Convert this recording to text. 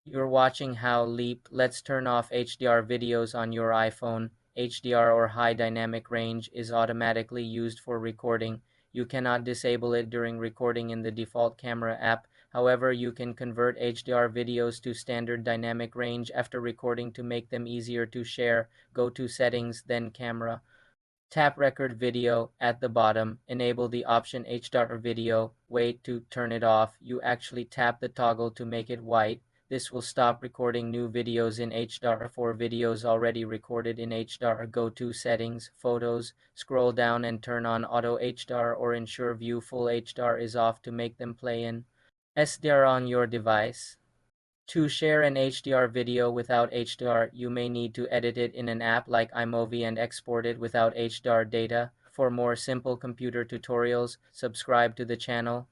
You're watching How Leap. Let's turn off HDR videos on your iPhone. HDR or high dynamic range is automatically used for recording. You cannot disable it during recording in the default camera app. However, you can convert HDR videos to standard dynamic range after recording to make them easier to share. Go to Settings, then Camera. Tap Record Video at the bottom. Enable the option HDR Video. Wait to turn it off. You actually tap the toggle to make it white. This will stop recording new videos in HDR. For videos already recorded in HDR, go to Settings, Photos, scroll down and turn on Auto HDR or ensure View Full HDR is off to make them play in SDR on your device. To share an HDR video without HDR, you may need to edit it in an app like iMovie and export it without HDR data. For more simple computer tutorials, subscribe to the channel.